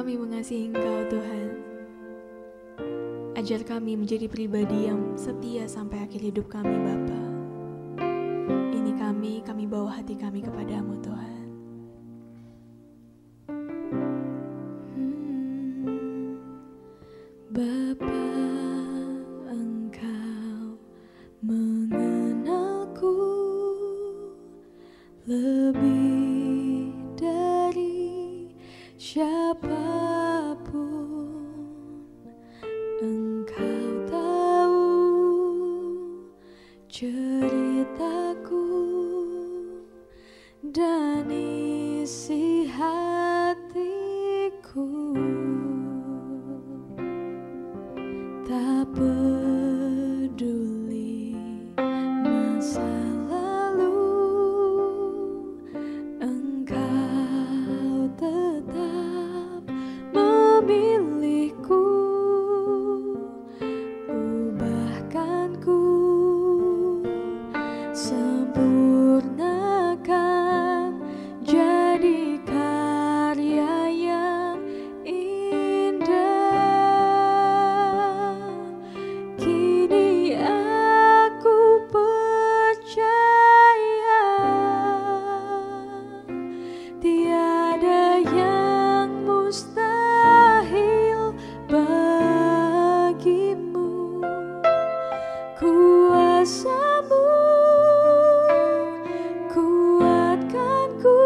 Kami mengasihi Engkau Tuhan. Ajar kami menjadi pribadi yang setia sampai akhir hidup kami Bapa. Ini kami bawa hati kami kepadamu Tuhan. Bapa, Engkau mengenalku lebih dari siapapun. Engkau tahu ceritaku dan isi hatiku. Tak peduli masa lalu, Engkau tetap memilihku. Ubahkanku, sempurnakan jadi karya yang indah. Kini aku percaya tiada yang mustahil bagimu. Kuasa-Mu kuatkanku,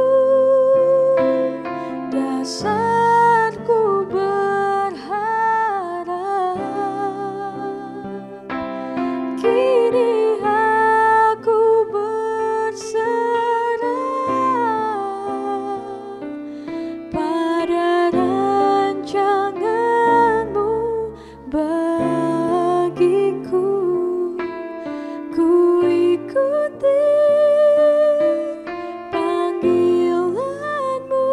dasarku berharap. Kini aku berserah pada rancangan-Mu bagiku. Ku ikuti panggilan-Mu,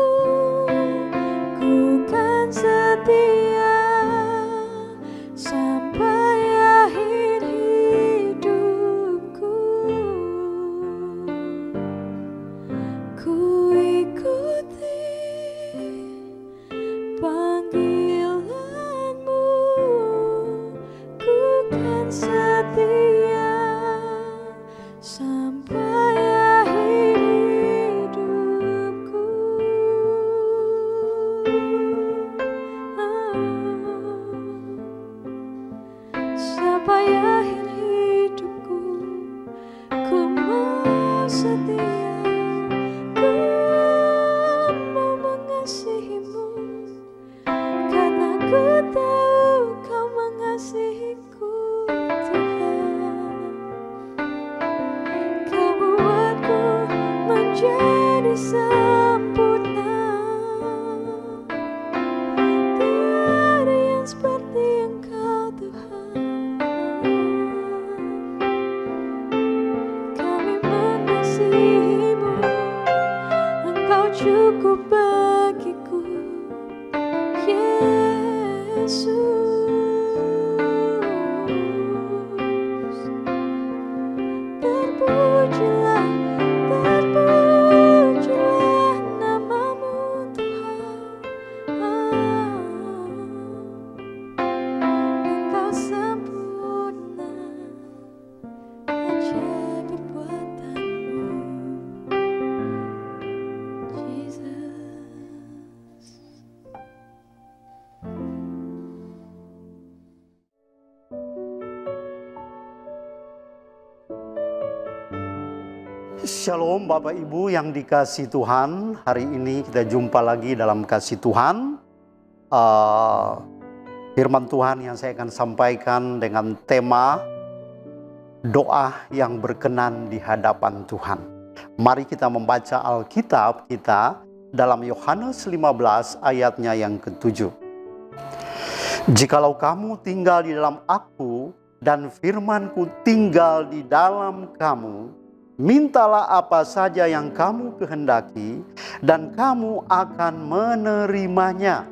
ku kan setia sampai akhir hidupku. Ku ikuti panggilan-Mu, ku kan setia sampai akhir hidupku. Sampai akhir hidupku, ku mau setia, ku mau mengasihi-Mu, karena ku tahu Kau mengasihiku Tuhan. Kau buatku menjadi sempurna. Tiada yang seperti Engkau Tuhan. Kami mengasihi-Mu, Engkau cukup bagiku, Yesus. Terpujilah, terpujilah nama-Mu Tuhan. Engkau sempurna, ajaib perbuatan-Mu, Jesus. Shalom Bapak Ibu yang dikasihi Tuhan. Hari ini kita jumpa lagi dalam kasih Tuhan. Firman Tuhan yang saya akan sampaikan dengan tema doa yang berkenan di hadapan Tuhan. Mari kita membaca Alkitab kita dalam Yohanes 15 ayatnya yang ke-7. Jikalau kamu tinggal di dalam Aku dan firman-Ku tinggal di dalam kamu, mintalah apa saja yang kamu kehendaki, dan kamu akan menerimanya.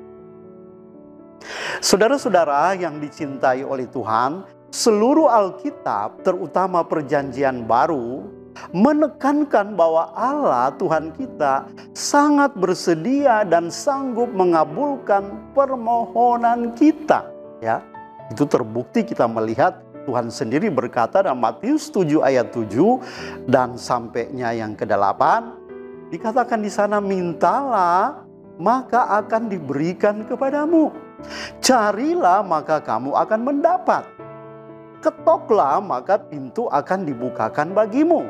Saudara-saudara yang dicintai oleh Tuhan, seluruh Alkitab, terutama Perjanjian Baru, menekankan bahwa Allah Tuhan kita sangat bersedia dan sanggup mengabulkan permohonan kita. Ya, itu terbukti kita melihat Tuhan sendiri berkata dalam Matius 7 ayat 7 dan sampainya yang ke-8, dikatakan di sana, mintalah maka akan diberikan kepadamu. Carilah maka kamu akan mendapat. Ketoklah maka pintu akan dibukakan bagimu.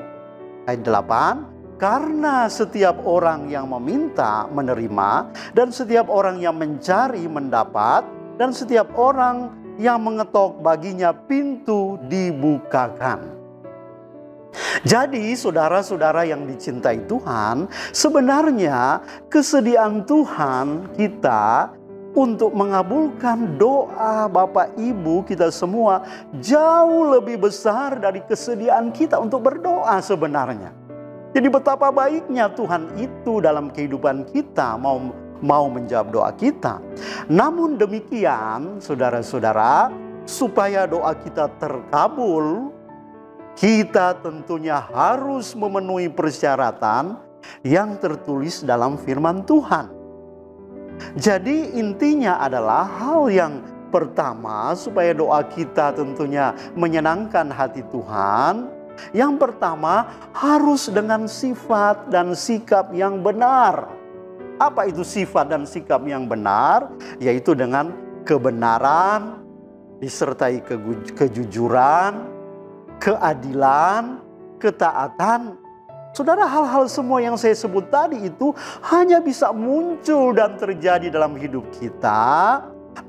Ayat 8, karena setiap orang yang meminta menerima, dan setiap orang yang mencari mendapat, dan setiap orang yang mengetok baginya pintu dibukakan. Jadi saudara-saudara yang dicintai Tuhan, sebenarnya kesediaan Tuhan kita untuk mengabulkan doa Bapak Ibu kita semua jauh lebih besar dari kesediaan kita untuk berdoa sebenarnya. Jadi betapa baiknya Tuhan itu dalam kehidupan kita mau menjawab doa kita. Namun demikian saudara-saudara, supaya doa kita terkabul, kita tentunya harus memenuhi persyaratan yang tertulis dalam firman Tuhan. Jadi intinya adalah hal yang pertama supaya doa kita tentunya menyenangkan hati Tuhan. Yang pertama harus dengan sifat dan sikap yang benar. Apa itu sifat dan sikap yang benar? Yaitu dengan kebenaran, disertai kejujuran, keadilan, ketaatan. Saudara, hal-hal semua yang saya sebut tadi itu hanya bisa muncul dan terjadi dalam hidup kita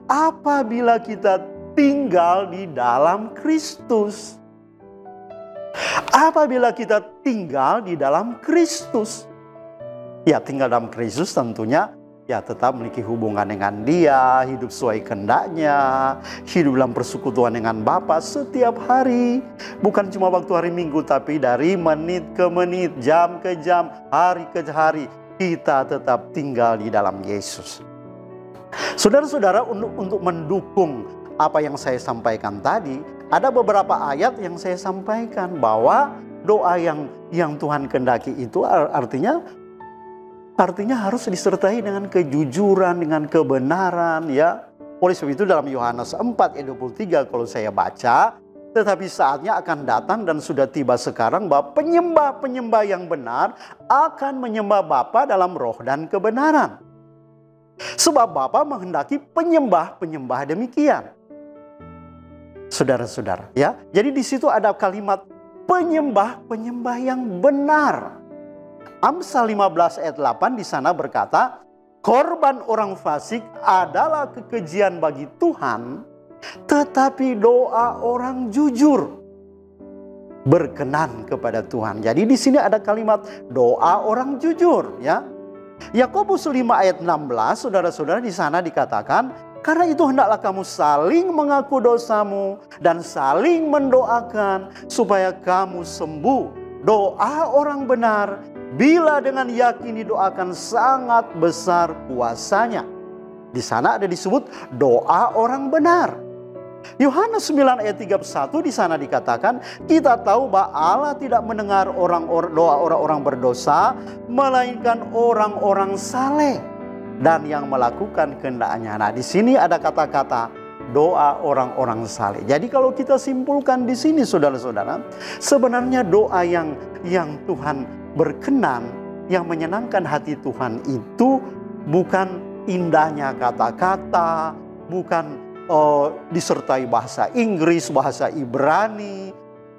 apabila kita tinggal di dalam Kristus. Apabila kita tinggal di dalam Kristus. Ya, tinggal dalam Kristus tentunya ya tetap memiliki hubungan dengan Dia, hidup sesuai kehendaknya, hidup dalam persekutuan dengan Bapa setiap hari. Bukan cuma waktu hari Minggu, tapi dari menit ke menit, jam ke jam, hari ke hari, kita tetap tinggal di dalam Yesus. Saudara-saudara, untuk mendukung apa yang saya sampaikan tadi, ada beberapa ayat yang saya sampaikan bahwa doa yang Tuhan kehendaki itu artinya harus disertai dengan kejujuran, dengan kebenaran, ya. Oleh sebab itu dalam Yohanes 4 ayat 23 kalau saya baca, tetapi saatnya akan datang dan sudah tiba sekarang bahwa penyembah-penyembah yang benar akan menyembah Bapa dalam roh dan kebenaran. Sebab Bapa menghendaki penyembah-penyembah demikian. Saudara-saudara, ya. Jadi di situ ada kalimat penyembah-penyembah yang benar. Amsal 15 ayat 8 di sana berkata, korban orang fasik adalah kekejian bagi Tuhan, tetapi doa orang jujur berkenan kepada Tuhan. Jadi di sini ada kalimat doa orang jujur, ya. Yakobus 5 ayat 16, saudara-saudara, di sana dikatakan, karena itu hendaklah kamu saling mengaku dosamu dan saling mendoakan supaya kamu sembuh. Doa orang benar bila dengan yakin didoakan sangat besar kuasanya. Di sana ada disebut doa orang benar. Yohanes 9 ayat 31 di sana dikatakan, kita tahu bahwa Allah tidak mendengar doa orang-orang berdosa, melainkan orang-orang saleh dan yang melakukan kehendaknya. Nah, di sini ada kata-kata doa orang-orang saleh. Jadi kalau kita simpulkan di sini saudara-saudara, sebenarnya doa yang Tuhan berkenan, yang menyenangkan hati Tuhan itu bukan indahnya kata-kata, bukan disertai bahasa Inggris, bahasa Ibrani,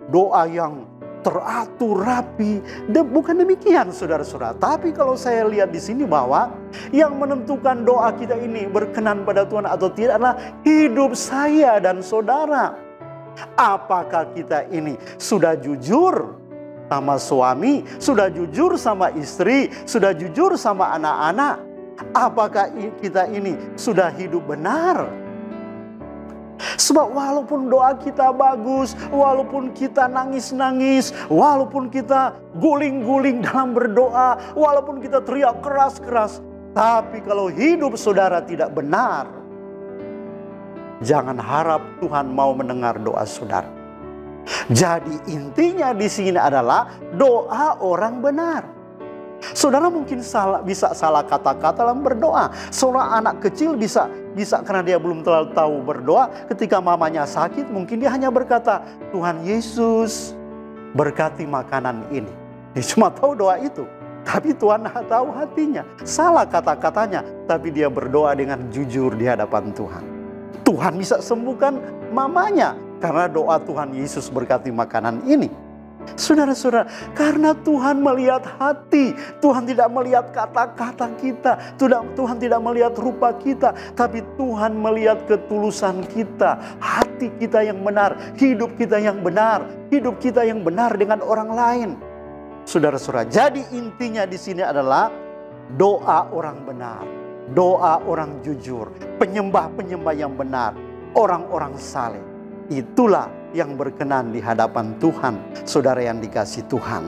doa yang teratur rapi. Bukan demikian saudara-saudara. Tapi kalau saya lihat di sini bahwa yang menentukan doa kita ini berkenan pada Tuhan atau tidak adalah hidup saya dan saudara. Apakah kita ini sudah jujur sama suami, sudah jujur sama istri, sudah jujur sama anak-anak? Apakah kita ini sudah hidup benar? Sebab walaupun doa kita bagus, walaupun kita nangis-nangis, walaupun kita guling-guling dalam berdoa, walaupun kita teriak keras-keras, tapi kalau hidup saudara tidak benar, jangan harap Tuhan mau mendengar doa saudara. Jadi intinya di sini adalah doa orang benar. Saudara mungkin bisa salah kata-kata dalam berdoa. Seorang anak kecil bisa karena dia belum terlalu tahu berdoa, ketika mamanya sakit mungkin dia hanya berkata, Tuhan Yesus berkati makanan ini. Dia cuma tahu doa itu, tapi Tuhan tahu hatinya. Salah kata-katanya, tapi dia berdoa dengan jujur di hadapan Tuhan. Tuhan bisa sembuhkan mamanya karena doa Tuhan Yesus berkati makanan ini. Saudara-saudara, karena Tuhan melihat hati, Tuhan tidak melihat kata-kata kita, Tuhan tidak melihat rupa kita, tapi Tuhan melihat ketulusan kita, hati kita yang benar, hidup kita yang benar, hidup kita yang benar dengan orang lain. Saudara-saudara, jadi intinya di sini adalah doa orang benar, doa orang jujur, penyembah-penyembah yang benar, orang-orang saleh. Itulah yang berkenan di hadapan Tuhan, saudara yang dikasihi Tuhan.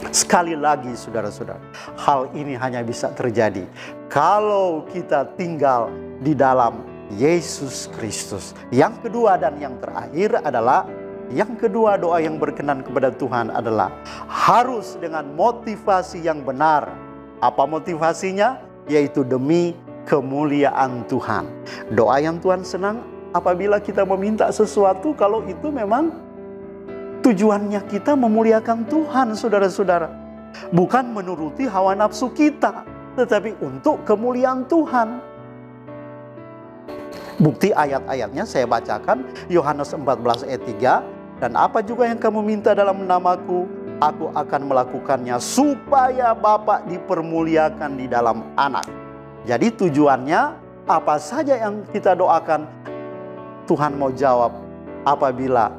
Sekali lagi saudara-saudara, hal ini hanya bisa terjadi kalau kita tinggal di dalam Yesus Kristus. Yang kedua dan yang terakhir adalah, yang kedua doa yang berkenan kepada Tuhan adalah harus dengan motivasi yang benar. Apa motivasinya? Yaitu demi kemuliaan Tuhan. Doa yang Tuhan senang apabila kita meminta sesuatu, kalau itu memang tujuannya kita memuliakan Tuhan, saudara-saudara. Bukan menuruti hawa nafsu kita, tetapi untuk kemuliaan Tuhan. Bukti ayat-ayatnya saya bacakan, Yohanes 14 ayat 3, dan apa juga yang kamu minta dalam namaku, aku akan melakukannya supaya Bapa dipermuliakan di dalam anak. Jadi tujuannya apa saja yang kita doakan, Tuhan mau jawab apabila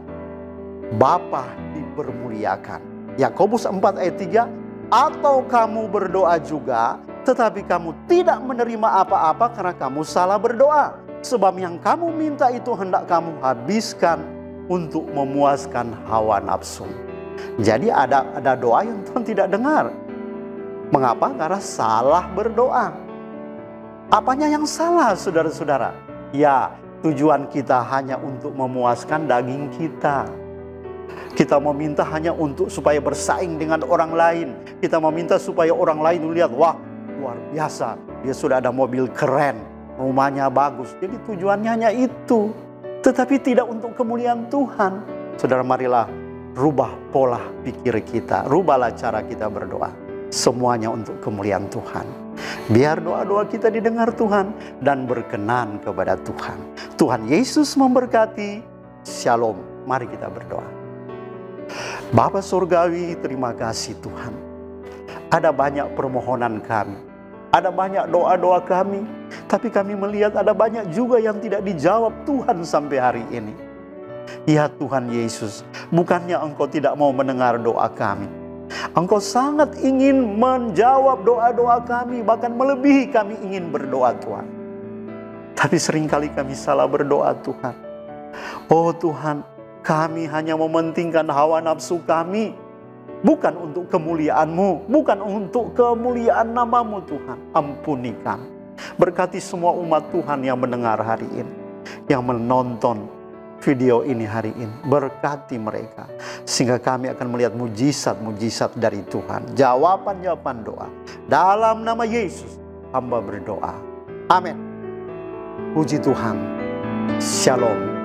Bapa dipermuliakan. Yakobus 4 ayat 3, atau kamu berdoa juga, tetapi kamu tidak menerima apa-apa karena kamu salah berdoa. Sebab yang kamu minta itu hendak kamu habiskan untuk memuaskan hawa nafsu. Jadi ada doa yang Tuhan tidak dengar. Mengapa? Karena salah berdoa. Apanya yang salah, saudara-saudara? Ya, tujuan kita hanya untuk memuaskan daging kita. Kita meminta hanya untuk supaya bersaing dengan orang lain. Kita meminta supaya orang lain melihat, wah luar biasa, dia sudah ada mobil keren, rumahnya bagus. Jadi tujuannya hanya itu, tetapi tidak untuk kemuliaan Tuhan. Saudara, marilah rubah pola pikir kita, rubahlah cara kita berdoa. Semuanya untuk kemuliaan Tuhan. Biar doa-doa kita didengar Tuhan dan berkenan kepada Tuhan. Tuhan Yesus memberkati. Shalom. Mari kita berdoa. Bapa Surgawi, terima kasih Tuhan. Ada banyak permohonan kami, ada banyak doa-doa kami, tapi kami melihat ada banyak juga yang tidak dijawab Tuhan sampai hari ini. Ya Tuhan Yesus, bukannya Engkau tidak mau mendengar doa kami. Engkau sangat ingin menjawab doa-doa kami, bahkan melebihi kami ingin berdoa Tuhan. Tapi seringkali kami salah berdoa Tuhan. Oh Tuhan, kami hanya mementingkan hawa nafsu kami, bukan untuk kemuliaan-Mu, bukan untuk kemuliaan nama-Mu Tuhan. Ampuni kami. Berkati semua umat Tuhan yang mendengar hari ini, yang menonton video ini hari ini. Berkati mereka, sehingga kami akan melihat mujizat-mujizat dari Tuhan. Jawaban-jawaban doa. Dalam nama Yesus, hamba berdoa. Amin. Puji Tuhan. Shalom.